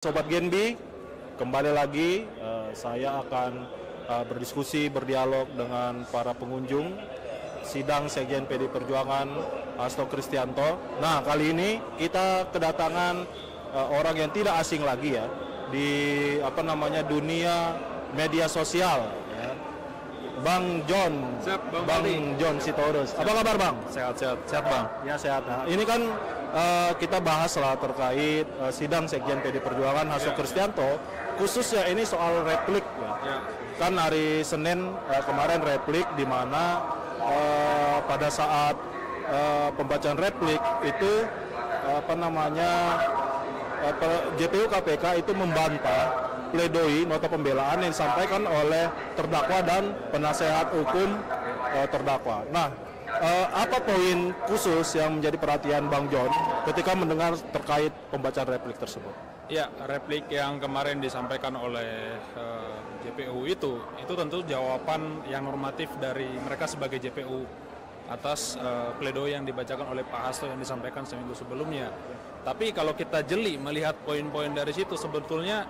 Sobat Genbi, kembali lagi saya akan berdiskusi, berdialog dengan para pengunjung sidang Sekjen PD Perjuangan Hasto Kristianto. Nah, kali ini kita kedatangan orang yang tidak asing lagi ya di dunia media sosial ya. Bang John. Siap, Bang John Sitorus. Apa kabar, Bang? Sehat Bang. Ya, sehat. Nah, ini kan kita bahas lah terkait sidang Sekjen PD Perjuangan Hasto Kristianto, khususnya ini soal replik ya. Kan hari Senin kemarin replik, di mana pada saat pembacaan replik itu JPU KPK itu membantah pledoi nota pembelaan yang disampaikan oleh terdakwa dan penasehat hukum terdakwa. Nah, apa poin khusus yang menjadi perhatian Bang John ketika mendengar terkait pembacaan replik tersebut? Ya, replik yang kemarin disampaikan oleh JPU itu tentu jawaban yang normatif dari mereka sebagai JPU atas pledoi yang dibacakan oleh Pak Hasto yang disampaikan seminggu sebelumnya. Tapi kalau kita jeli melihat poin-poin dari situ, sebetulnya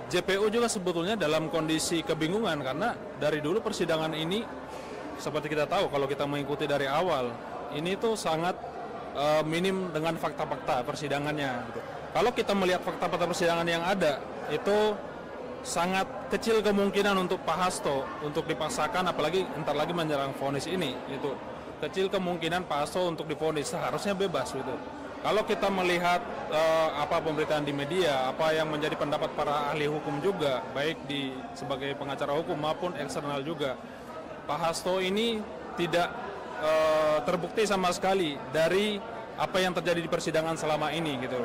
JPU juga sebetulnya dalam kondisi kebingungan, karena dari dulu persidangan ini seperti kita tahu, kalau kita mengikuti dari awal, ini tuh sangat minim dengan fakta-fakta persidangannya gitu. Kalau kita melihat fakta-fakta persidangan yang ada, itu sangat kecil kemungkinan untuk Pak Hasto untuk dipaksakan, apalagi entar lagi menjelang vonis ini, itu kecil kemungkinan Pak Hasto untuk divonis, seharusnya bebas gitu. Kalau kita melihat apa pemberitaan di media, apa yang menjadi pendapat para ahli hukum juga, baik sebagai pengacara hukum maupun eksternal juga, Pak Hasto ini tidak terbukti sama sekali dari apa yang terjadi di persidangan selama ini gitu.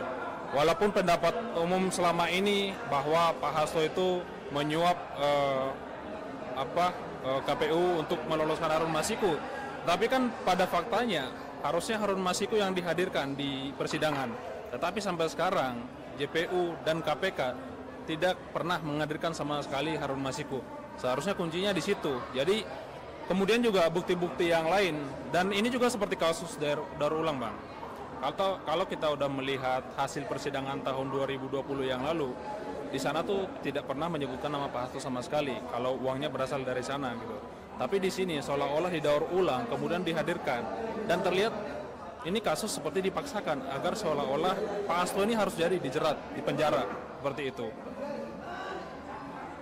Walaupun pendapat umum selama ini bahwa Pak Hasto itu menyuap KPU untuk meloloskan Harun Masiku, tapi kan pada faktanya harusnya Harun Masiku yang dihadirkan di persidangan. Tetapi sampai sekarang JPU dan KPK tidak pernah menghadirkan sama sekali Harun Masiku. Seharusnya kuncinya di situ. Jadi kemudian juga bukti-bukti yang lain, dan ini juga seperti kasus daur ulang, Bang. Kalau kita udah melihat hasil persidangan tahun 2020 yang lalu, di sana tuh tidak pernah menyebutkan nama Pak Hasto sama sekali kalau uangnya berasal dari sana gitu. Tapi di sini seolah-olah didaur ulang, kemudian dihadirkan, dan terlihat ini kasus seperti dipaksakan agar seolah-olah Pak Hasto ini harus jadi dijerat, dipenjara, seperti itu.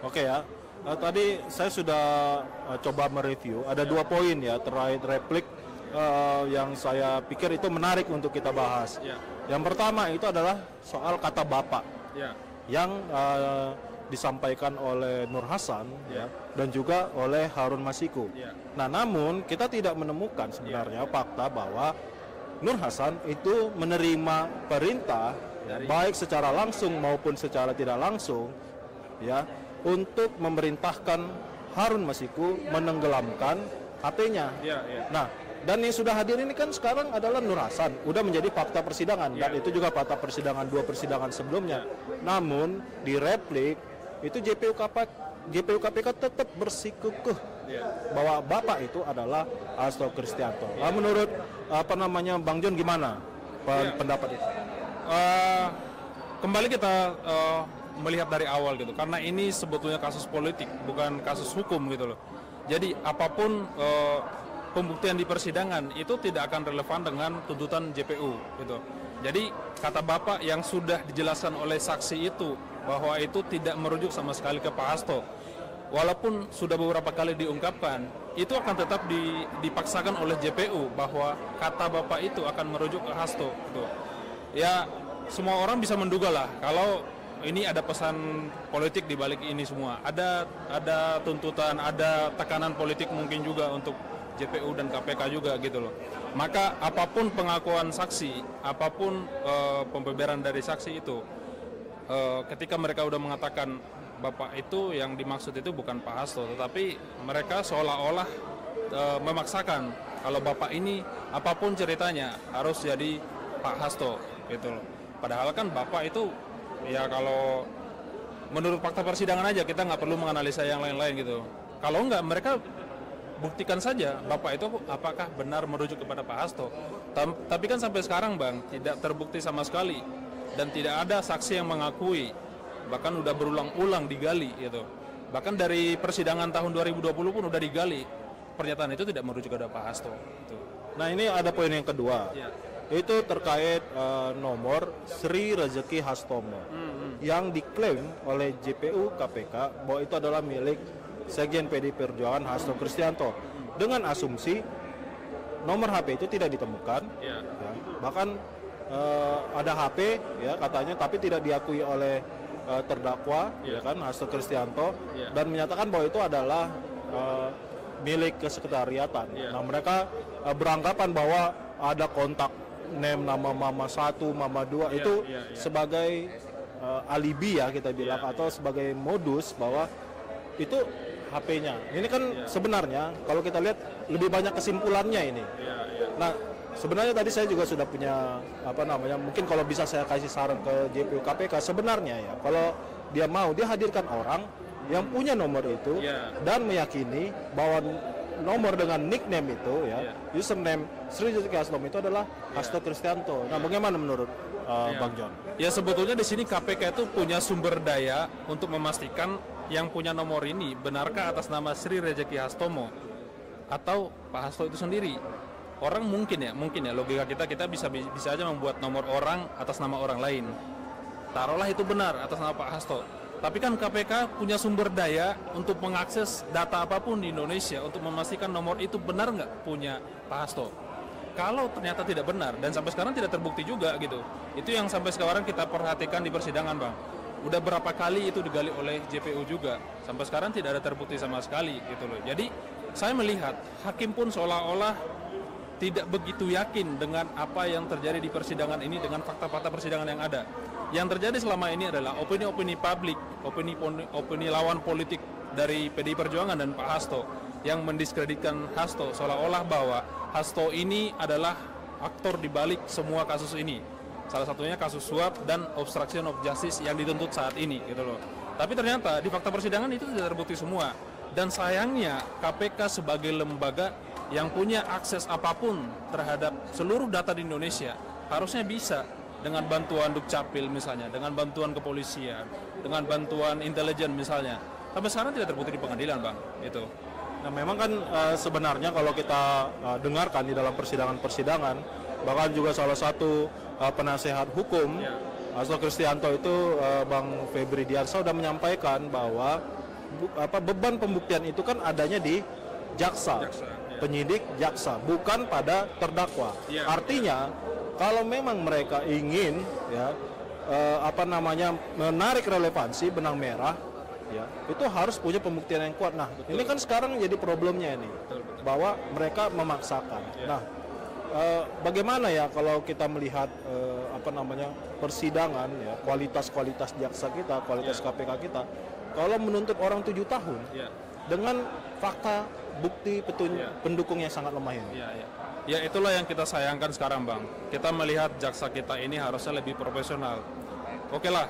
Oke ya. Tadi saya sudah coba mereview, ada dua poin ya terkait replik yang saya pikir itu menarik untuk kita bahas. Ya. Yang pertama itu adalah soal kata bapak yang disampaikan oleh Nur Hasan ya, dan juga oleh Harun Masiku. Nah, namun kita tidak menemukan sebenarnya fakta bahwa Nur Hasan itu menerima perintah baik secara langsung maupun secara tidak langsung ya, untuk memerintahkan Harun Masiku menenggelamkan HP-nya. Nah, dan yang sudah hadir ini kan sekarang adalah Nur Hasan, udah menjadi fakta persidangan, dan itu juga fakta persidangan dua persidangan sebelumnya. Namun di replik itu JPU KPK tetap bersikukuh bahwa Bapak itu adalah Hasto Kristianto. Menurut Bang John gimana pendapat itu? Kembali kita melihat dari awal gitu, karena ini sebetulnya kasus politik, bukan kasus hukum gitu loh. Jadi apapun pembuktian di persidangan itu tidak akan relevan dengan tuntutan JPU gitu. Jadi kata Bapak yang sudah dijelaskan oleh saksi itu bahwa itu tidak merujuk sama sekali ke Pak Hasto, walaupun sudah beberapa kali diungkapkan, itu akan tetap dipaksakan oleh JPU bahwa kata Bapak itu akan merujuk ke Hasto gitu. Ya, semua orang bisa menduga lah kalau ini ada pesan politik di balik ini semua. Ada tuntutan, ada tekanan politik mungkin juga untuk JPU dan KPK juga gitu loh. Maka apapun pengakuan saksi, apapun pembeberan dari saksi itu, ketika mereka udah mengatakan Bapak itu yang dimaksud itu bukan Pak Hasto, tetapi mereka seolah-olah memaksakan kalau Bapak ini apapun ceritanya harus jadi Pak Hasto gitu loh. Padahal kan Bapak itu ya, kalau menurut fakta persidangan aja, kita nggak perlu menganalisa yang lain-lain gitu. Kalau nggak, mereka buktikan saja Bapak itu apakah benar merujuk kepada Pak Hasto. Tapi kan sampai sekarang, Bang, tidak terbukti sama sekali dan tidak ada saksi yang mengakui, bahkan udah berulang-ulang digali gitu. Bahkan dari persidangan tahun 2020 pun udah digali, pernyataan itu tidak merujuk kepada Pak Hasto gitu. Nah, ini ada poin yang kedua, itu terkait nomor Sri Rezeki Hastomo yang diklaim oleh JPU KPK bahwa itu adalah milik Sekjen PDI Perjuangan Hasto Kristianto dengan asumsi nomor HP itu tidak ditemukan, ya. Bahkan ada HP ya katanya, tapi tidak diakui oleh terdakwa, ya kan, Hasto Kristianto, dan menyatakan bahwa itu adalah milik kesekretariatan. Nah, mereka beranggapan bahwa ada kontak name nama Mama 1, Mama 2 itu sebagai alibi ya kita bilang, atau sebagai modus bahwa itu HP-nya. Ini kan sebenarnya kalau kita lihat lebih banyak kesimpulannya ini. Nah, sebenarnya tadi saya juga sudah punya mungkin kalau bisa saya kasih saran ke JPU KPK, sebenarnya ya kalau dia mau, dia hadirkan orang yang punya nomor itu dan meyakini bahwa nomor dengan nickname itu username Sri Rezeki Hastomo itu adalah Hasto Kristianto. Nah, bagaimana menurut Bang John? Ya, sebetulnya di sini KPK itu punya sumber daya untuk memastikan yang punya nomor ini benarkah atas nama Sri Rezeki Hastomo atau Pak Hasto itu sendiri. Orang mungkin ya logika kita bisa aja membuat nomor orang atas nama orang lain. Taruhlah itu benar atas nama Pak Hasto. Tapi kan KPK punya sumber daya untuk mengakses data apapun di Indonesia untuk memastikan nomor itu benar nggak punya Pak Hasto. Kalau ternyata tidak benar dan sampai sekarang tidak terbukti juga gitu, itu yang sampai sekarang kita perhatikan di persidangan, Bang. Udah berapa kali itu digali oleh JPU juga, sampai sekarang tidak ada terbukti sama sekali gitu loh. Jadi saya melihat hakim pun seolah-olah tidak begitu yakin dengan apa yang terjadi di persidangan ini dengan fakta-fakta persidangan yang ada. Yang terjadi selama ini adalah opini-opini publik, opini lawan politik dari PDI Perjuangan dan Pak Hasto yang mendiskreditkan Hasto seolah-olah bahwa Hasto ini adalah aktor di balik semua kasus ini. Salah satunya kasus suap dan obstruction of justice yang dituntut saat ini gitu loh. Tapi ternyata di fakta persidangan itu tidak terbukti semua. Dan sayangnya KPK sebagai lembaga yang punya akses apapun terhadap seluruh data di Indonesia harusnya bisa dengan bantuan Dukcapil misalnya, dengan bantuan kepolisian, dengan bantuan intelijen misalnya. Sampai sekarang tidak terbukti di pengadilan, Bang. Itu. Nah, memang kan sebenarnya kalau kita dengarkan di dalam persidangan, bahkan juga salah satu penasehat hukum Hasto Kristianto itu Bang Febri Diansyah sudah menyampaikan bahwa beban pembuktian itu kan adanya di jaksa, penyidik jaksa, bukan pada terdakwa. Artinya kalau memang mereka ingin menarik relevansi benang merah, itu harus punya pembuktian yang kuat. Nah, ini kan sekarang jadi problemnya ini, bahwa mereka memaksakan. Nah, bagaimana ya kalau kita melihat persidangan ya, kualitas jaksa kita, kualitas KPK kita, kalau menuntut orang 7 tahun dengan fakta bukti pendukung yang sangat lemah ini. Ya, itulah yang kita sayangkan sekarang, Bang. Kita melihat jaksa kita ini harusnya lebih profesional. Oke lah,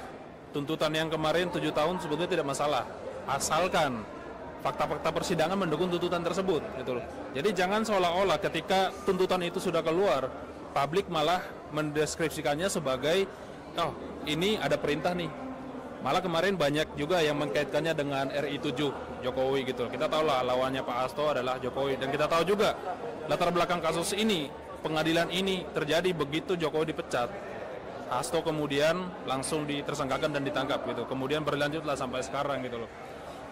tuntutan yang kemarin 7 tahun sebetulnya tidak masalah, asalkan fakta-fakta persidangan mendukung tuntutan tersebut gitu loh. Jadi jangan seolah-olah ketika tuntutan itu sudah keluar, publik malah mendeskripsikannya sebagai ini ada perintah nih. Malah kemarin banyak juga yang mengkaitkannya dengan RI 7 Jokowi gitu. Kita tahu lah lawannya Pak Hasto adalah Jokowi, dan kita tahu juga latar belakang kasus ini, pengadilan ini terjadi begitu Jokowi dipecat, Hasto kemudian langsung ditersangkakan dan ditangkap gitu. Kemudian berlanjutlah sampai sekarang gitu loh.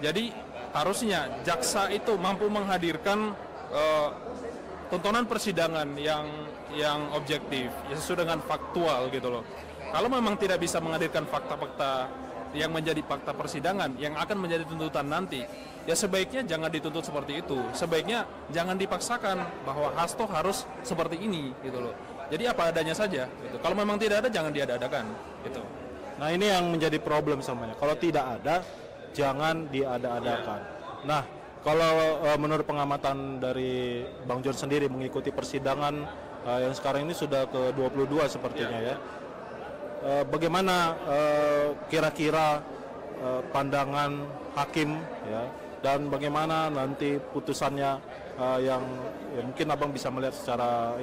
Jadi harusnya jaksa itu mampu menghadirkan tontonan persidangan yang objektif, sesuai dengan faktual gitu loh. Kalau memang tidak bisa menghadirkan fakta-fakta yang menjadi fakta persidangan yang akan menjadi tuntutan nanti, ya sebaiknya jangan dituntut seperti itu. Sebaiknya jangan dipaksakan bahwa Hasto harus seperti ini gitu loh. Jadi apa adanya saja gitu. Kalau memang tidak ada, jangan diada-adakan gitu. Nah, ini yang menjadi problem semuanya. Kalau tidak ada, jangan diada-adakan. Nah, kalau menurut pengamatan dari Bang John sendiri mengikuti persidangan yang sekarang ini sudah ke-22 sepertinya ya. Bagaimana kira-kira pandangan hakim ya, dan bagaimana nanti putusannya yang mungkin Abang bisa melihat secara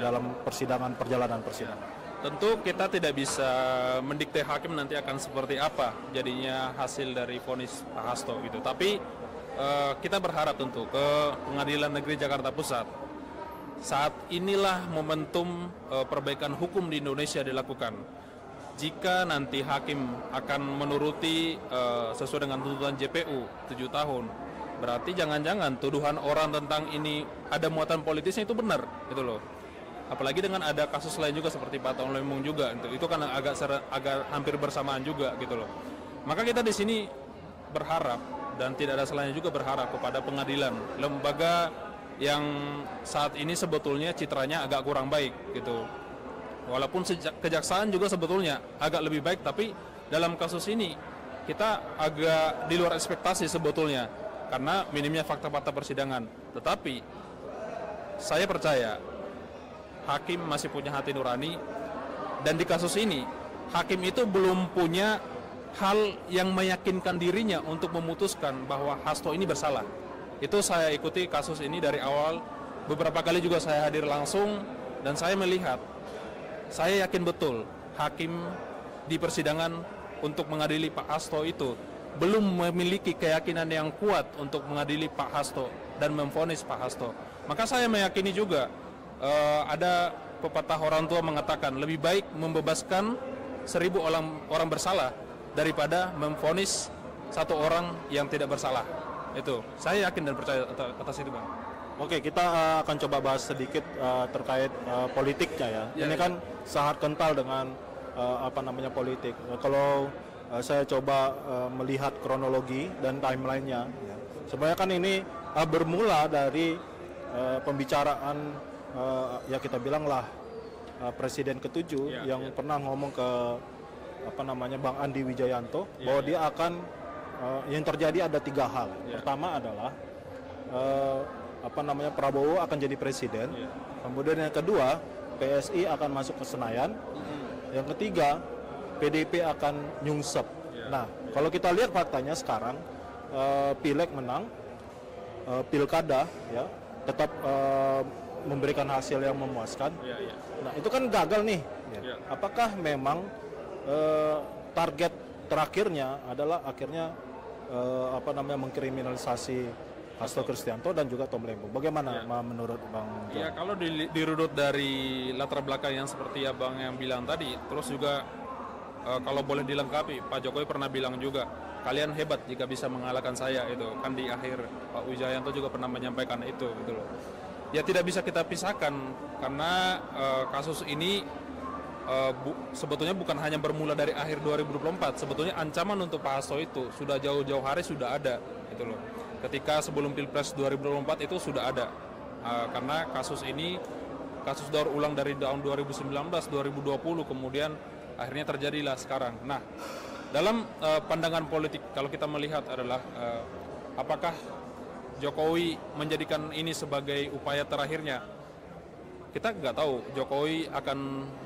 dalam persidangan, perjalanan persidangan. Tentu kita tidak bisa mendikte hakim nanti akan seperti apa jadinya hasil dari vonis Pak Hasto gitu. Tapi kita berharap tentu ke Pengadilan Negeri Jakarta Pusat. Saat inilah momentum perbaikan hukum di Indonesia dilakukan. Jika nanti hakim akan menuruti sesuai dengan tuntutan JPU 7 tahun, berarti jangan-jangan tuduhan orang tentang ini ada muatan politisnya itu benar, gitu loh. Apalagi dengan ada kasus lain juga seperti Pak Taung Lemong juga, itu kan agak hampir bersamaan juga, gitu loh. Maka kita di sini berharap dan tidak ada salahnya juga berharap kepada pengadilan, lembaga yang saat ini sebetulnya citranya agak kurang baik, gitu. Walaupun kejaksaan juga sebetulnya agak lebih baik, tapi dalam kasus ini kita agak di luar ekspektasi sebetulnya karena minimnya fakta-fakta persidangan. Tetapi saya percaya hakim masih punya hati nurani, dan di kasus ini hakim itu belum punya hal yang meyakinkan dirinya untuk memutuskan bahwa Hasto ini bersalah. Itu saya ikuti kasus ini dari awal, beberapa kali juga saya hadir langsung, dan saya melihat, saya yakin betul hakim di persidangan untuk mengadili Pak Hasto itu belum memiliki keyakinan yang kuat untuk mengadili Pak Hasto dan memvonis Pak Hasto. Maka saya meyakini juga ada pepatah orang tua mengatakan lebih baik membebaskan 1000 orang bersalah daripada memvonis 1 orang yang tidak bersalah. Itu saya yakin dan percaya atas itu, Bang. Oke, kita akan coba bahas sedikit terkait politiknya ya. Ini kan sangat kental dengan politik. Kalau saya coba melihat kronologi dan timelinenya, ya. Sebenarnya kan ini bermula dari pembicaraan ya kita bilanglah Presiden ke-7 yang pernah ngomong ke Bang Andi Wijayanto bahwa dia akan yang terjadi ada 3 hal. Pertama adalah Prabowo akan jadi presiden. Kemudian yang kedua, PSI akan masuk ke Senayan. Yang ketiga, PDIP akan nyungsep. Nah, kalau kita lihat faktanya sekarang, Pileg menang, Pilkada ya tetap memberikan hasil yang memuaskan. Nah, itu kan gagal nih. Apakah memang target terakhirnya adalah akhirnya mengkriminalisasi Hasto Kristianto dan juga Tom Lembong? Bagaimana menurut Bang John? Ya, kalau dirunut dari latar belakang yang seperti Abang yang bilang tadi, terus juga kalau boleh dilengkapi, Pak Jokowi pernah bilang juga, kalian hebat jika bisa mengalahkan saya, itu kan di akhir Pak Wijayanto juga pernah menyampaikan itu, gitu loh. Ya tidak bisa kita pisahkan karena kasus ini sebetulnya bukan hanya bermula dari akhir 2024, sebetulnya ancaman untuk Pak Hasto itu sudah jauh-jauh hari sudah ada, gitu loh. Ketika sebelum Pilpres 2024 itu sudah ada, karena kasus ini kasus daur ulang dari tahun 2019, 2020, kemudian akhirnya terjadilah sekarang. Nah, dalam pandangan politik kalau kita melihat adalah apakah Jokowi menjadikan ini sebagai upaya terakhirnya? Kita nggak tahu Jokowi akan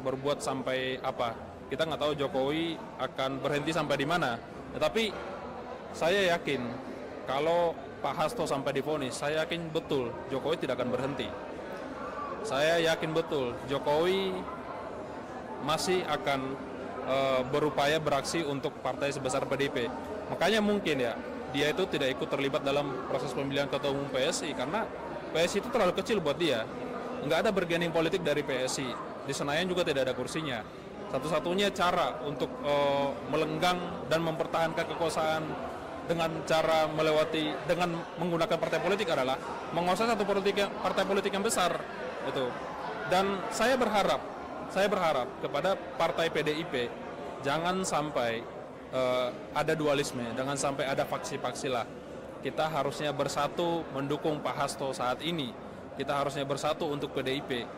berbuat sampai apa. Kita nggak tahu Jokowi akan berhenti sampai di mana. Tetapi saya yakin kalau Pak Hasto sampai divonis, saya yakin betul Jokowi tidak akan berhenti. Saya yakin betul Jokowi masih akan berupaya beraksi untuk partai sebesar PDIP. Makanya mungkin ya dia itu tidak ikut terlibat dalam proses pemilihan ketua umum PSI karena PSI itu terlalu kecil buat dia. Nggak ada bargaining politik dari PSI. Di Senayan juga tidak ada kursinya. Satu-satunya cara untuk melenggang dan mempertahankan kekuasaan dengan cara dengan menggunakan partai politik adalah menguasai satu partai politik yang besar itu. Dan saya berharap kepada partai PDIP jangan sampai ada dualisme, jangan sampai ada faksi-faksi lah. Kita harusnya bersatu mendukung Pak Hasto saat ini. Kita harusnya bersatu untuk PDIP.